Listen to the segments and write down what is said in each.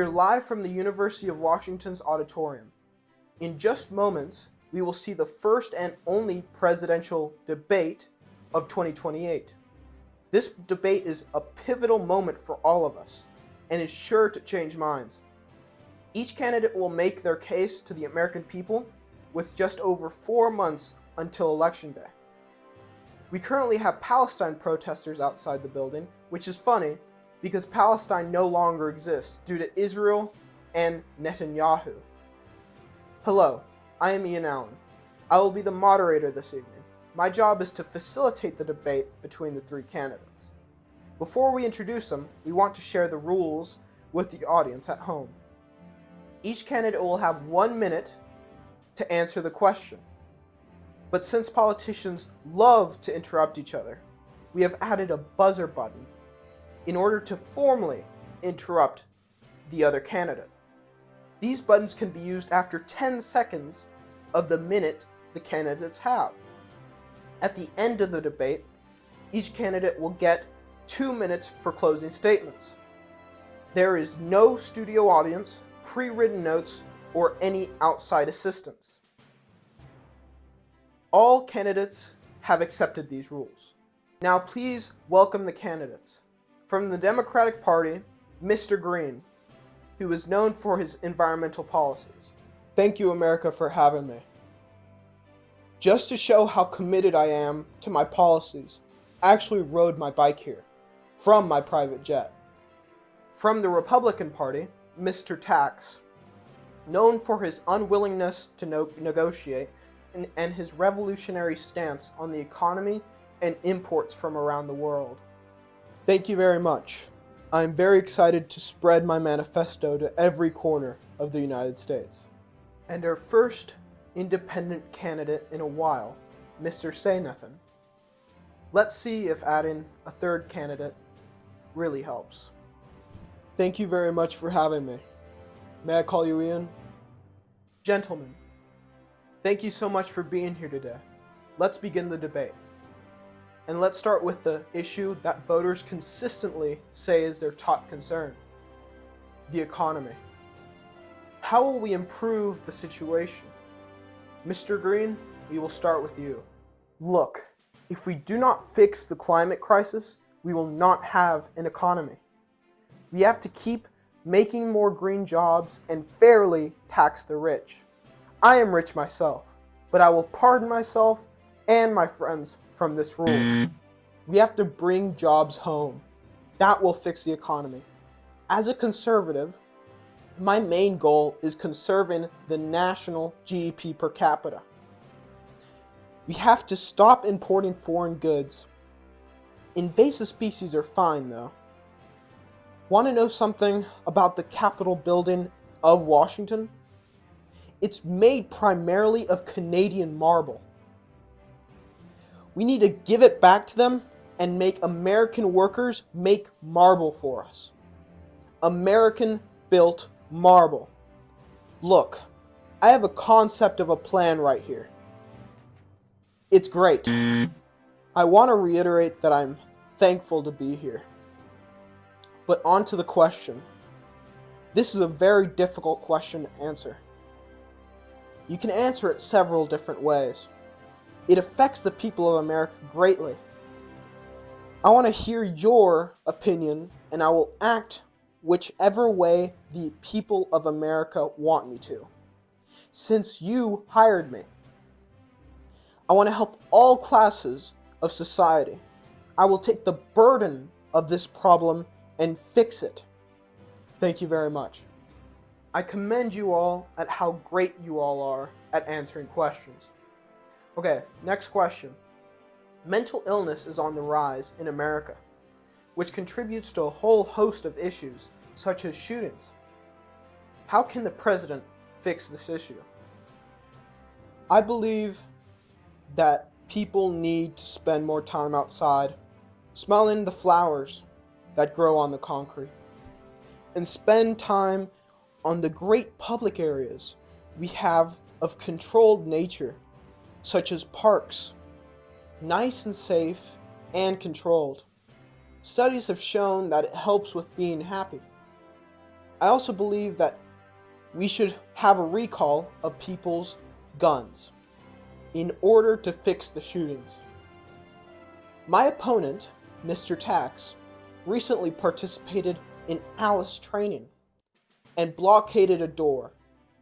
are live from the University of Washington's auditorium. In just moments, we will see the first and only presidential debate of 2028. This debate is a pivotal moment for all of us and is sure to change minds. Each candidate will make their case to the American people with just over 4 months until Election Day. We currently have Palestine protesters outside the building, which is funny because Palestine no longer exists due to Israel and Netanyahu. Hello, I am Ian Allen. I will be the moderator this evening. My job is to facilitate the debate between the three candidates. Before we introduce them, we want to share the rules with the audience at home. Each candidate will have 1 minute to answer the question. But since politicians love to interrupt each other, we have added a buzzer button in order to formally interrupt the other candidate. These buttons can be used after 10 seconds of the minute the candidates have. At the end of the debate, each candidate will get 2 minutes for closing statements. There is no studio audience, pre-written notes, or any outside assistance. All candidates have accepted these rules. Now please welcome the candidates. From the Democratic Party, Mr. Green, who is known for his environmental policies. Thank you, America, for having me. Just to show how committed I am to my policies, I actually rode my bike here from my private jet. From the Republican Party, Mr. Tax, known for his unwillingness to negotiate and his revolutionary stance on the economy and imports from around the world. Thank you very much. I am very excited to spread my manifesto to every corner of the United States. And our first independent candidate in a while, Mr. Say Nothing. Let's see if adding a third candidate really helps. Thank you very much for having me. May I call you Ian? Gentlemen, thank you so much for being here today. Let's begin the debate. And let's start with the issue that voters consistently say is their top concern: the economy. How will we improve the situation? Mr. Green, we will start with you. Look, if we do not fix the climate crisis, we will not have an economy. We have to keep making more green jobs and fairly tax the rich. I am rich myself, but I will pardon myself and my friends from this rule. We have to bring jobs home. That will fix the economy. As a conservative, my main goal is conserving the national GDP per capita. We have to stop importing foreign goods. Invasive species are fine though. Want to know something about the Capitol building of Washington? It's made primarily of Canadian marble. We need to give it back to them and make American workers make marble for us. American-built marble. Look, I have a concept of a plan right here. It's great. I want to reiterate that I'm thankful to be here. But on to the question. This is a very difficult question to answer. You can answer it several different ways. It affects the people of America greatly. I want to hear your opinion, and I will act whichever way the people of America want me to, since you hired me. I want to help all classes of society. I will take the burden of this problem and fix it. Thank you very much. I commend you all at how great you all are at answering questions. Okay, next question. Mental illness is on the rise in America, which contributes to a whole host of issues, such as shootings. How can the president fix this issue? I believe that people need to spend more time outside, smelling the flowers that grow on the concrete, and spend time on the great public areas we have of controlled nature, such as parks, nice and safe and controlled. Studies have shown that it helps with being happy. I also believe that we should have a recall of people's guns in order to fix the shootings. My opponent, Mr. Tax, recently participated in Alice training and blockaded a door,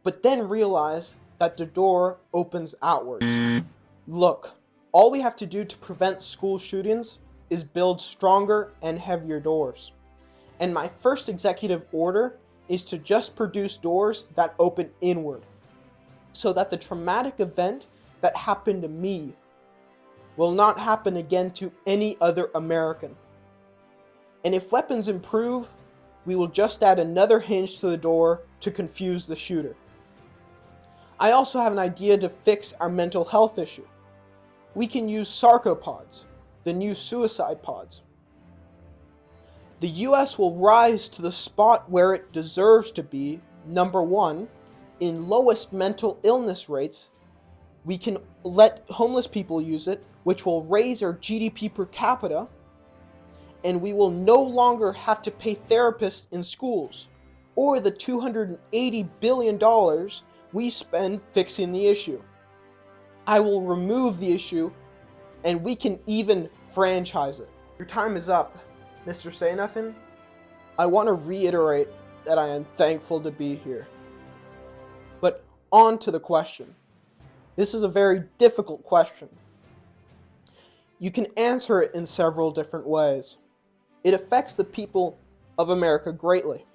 but then realized that the door opens outwards. Look, all we have to do to prevent school shootings is build stronger and heavier doors. And my first executive order is to just produce doors that open inward, so that the traumatic event that happened to me will not happen again to any other American. And if weapons improve, we will just add another hinge to the door to confuse the shooter. I also have an idea to fix our mental health issue. We can use sarcopods, the new suicide pods. The US will rise to the spot where it deserves to be, number 1, in lowest mental illness rates. We can let homeless people use it, which will raise our GDP per capita, and we will no longer have to pay therapists in schools, or the $280 billion we spend fixing the issue. I will remove the issue, and we can even franchise it. Your time is up, Mr. Say Nothing. I want to reiterate that I am thankful to be here. But on to the question. This is a very difficult question. You can answer it in several different ways. It affects the people of America greatly.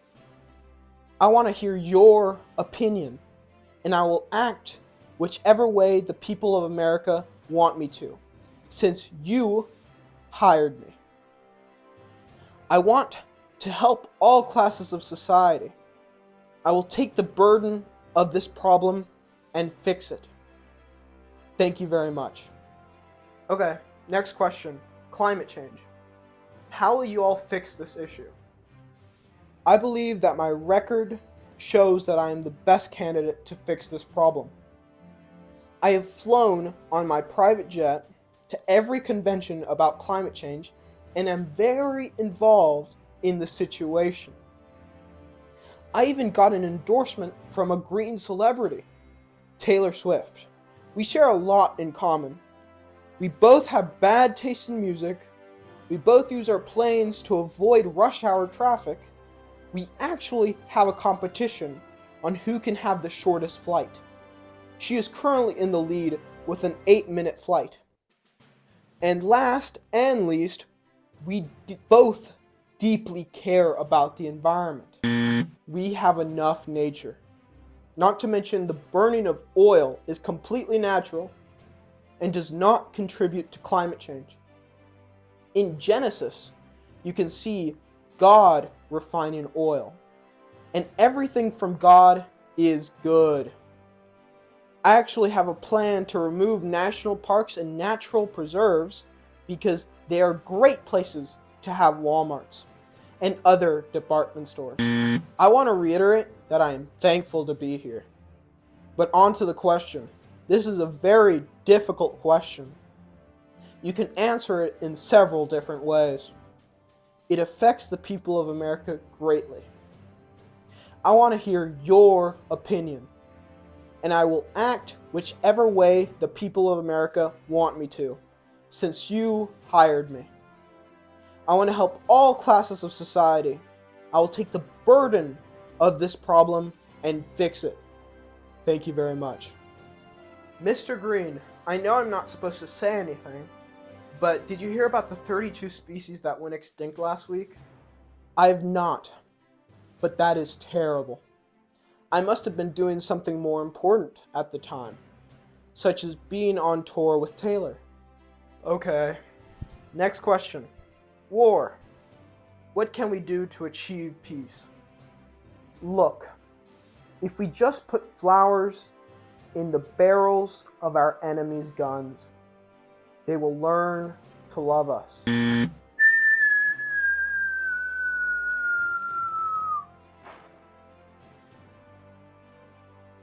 I want to hear your opinion, and I will act whichever way the people of America want me to, since you hired me. I want to help all classes of society. I will take the burden of this problem and fix it. Thank you very much. Okay, next question. Climate change. How will you all fix this issue? I believe that my record shows that I am the best candidate to fix this problem. I have flown on my private jet to every convention about climate change and am very involved in the situation. I even got an endorsement from a green celebrity, Taylor Swift. We share a lot in common. We both have bad taste in music. We both use our planes to avoid rush hour traffic. We actually have a competition on who can have the shortest flight. She is currently in the lead with an 8-minute flight. And last and least, we both deeply care about the environment. We have enough nature. Not to mention the burning of oil is completely natural and does not contribute to climate change. In Genesis, you can see God refining oil, and everything from God is good. I actually have a plan to remove national parks and natural preserves because they are great places to have Walmarts and other department stores. I want to reiterate that I am thankful to be here. But on to the question. This is a very difficult question. You can answer it in several different ways. It affects the people of America greatly. I want to hear your opinion, and I will act whichever way the people of America want me to, since you hired me. I want to help all classes of society. I will take the burden of this problem and fix it. Thank you very much. Mr. Green, I know I'm not supposed to say anything, but did you hear about the 32 species that went extinct last week? I have not, but that is terrible. I must have been doing something more important at the time, such as being on tour with Taylor. Okay, next question. War. What can we do to achieve peace? Look, if we just put flowers in the barrels of our enemies' guns, they will learn to love us.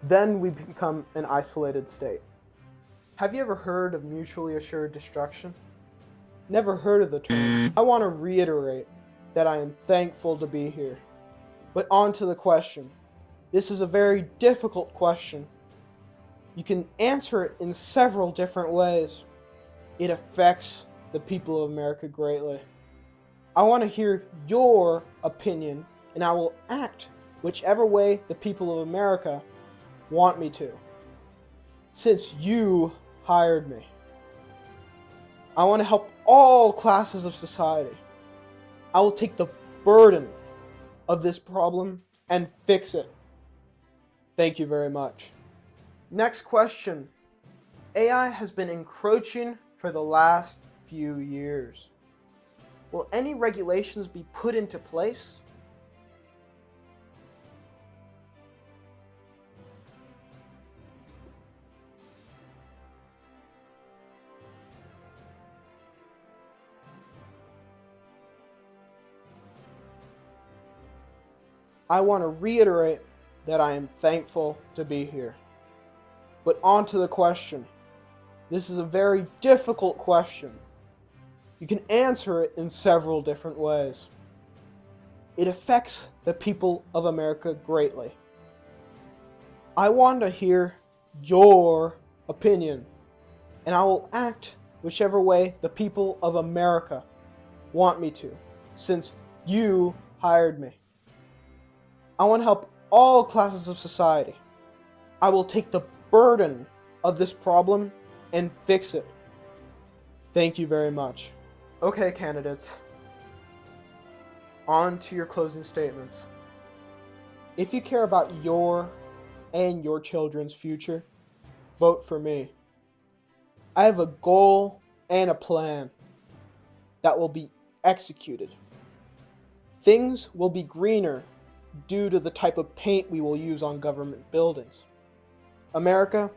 Then we become an isolated state. Have you ever heard of mutually assured destruction? Never heard of the term. I want to reiterate that I am thankful to be here. But on to the question. This is a very difficult question. You can answer it in several different ways. It affects the people of America greatly. I want to hear your opinion, and I will act whichever way the people of America want me to, since you hired me. I want to help all classes of society. I will take the burden of this problem and fix it. Thank you very much. Next question. AI has been encroaching for the last few years. Will any regulations be put into place? I want to reiterate that I am thankful to be here. But on to the question. This is a very difficult question. You can answer it in several different ways. It affects the people of America greatly. I want to hear your opinion, and I will act whichever way the people of America want me to, since you hired me. I want to help all classes of society. I will take the burden of this problem and fix it. Thank you very much. Okay, candidates. On to your closing statements. If you care about your and your children's future, vote for me. I have a goal and a plan that will be executed. Things will be greener due to the type of paint we will use on government buildings. America,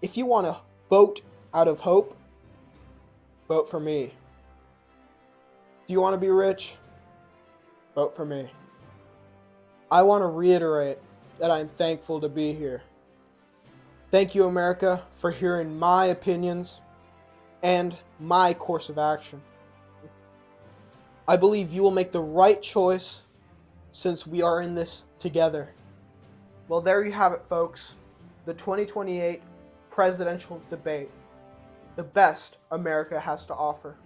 if you want to vote out of hope, vote for me. Do you want to be rich? Vote for me. I want to reiterate that I'm thankful to be here. Thank you, America, for hearing my opinions and my course of action. I believe you will make the right choice since we are in this together. Well, there you have it, folks. The 2028 presidential debate. The best America has to offer.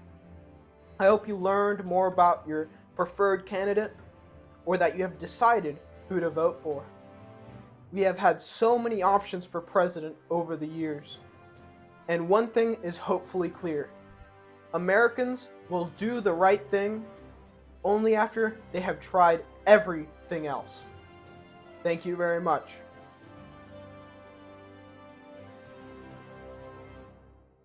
I hope you learned more about your preferred candidate, or that you have decided who to vote for. We have had so many options for president over the years. And one thing is hopefully clear. Americans will do the right thing only after they have tried everything else. Thank you very much.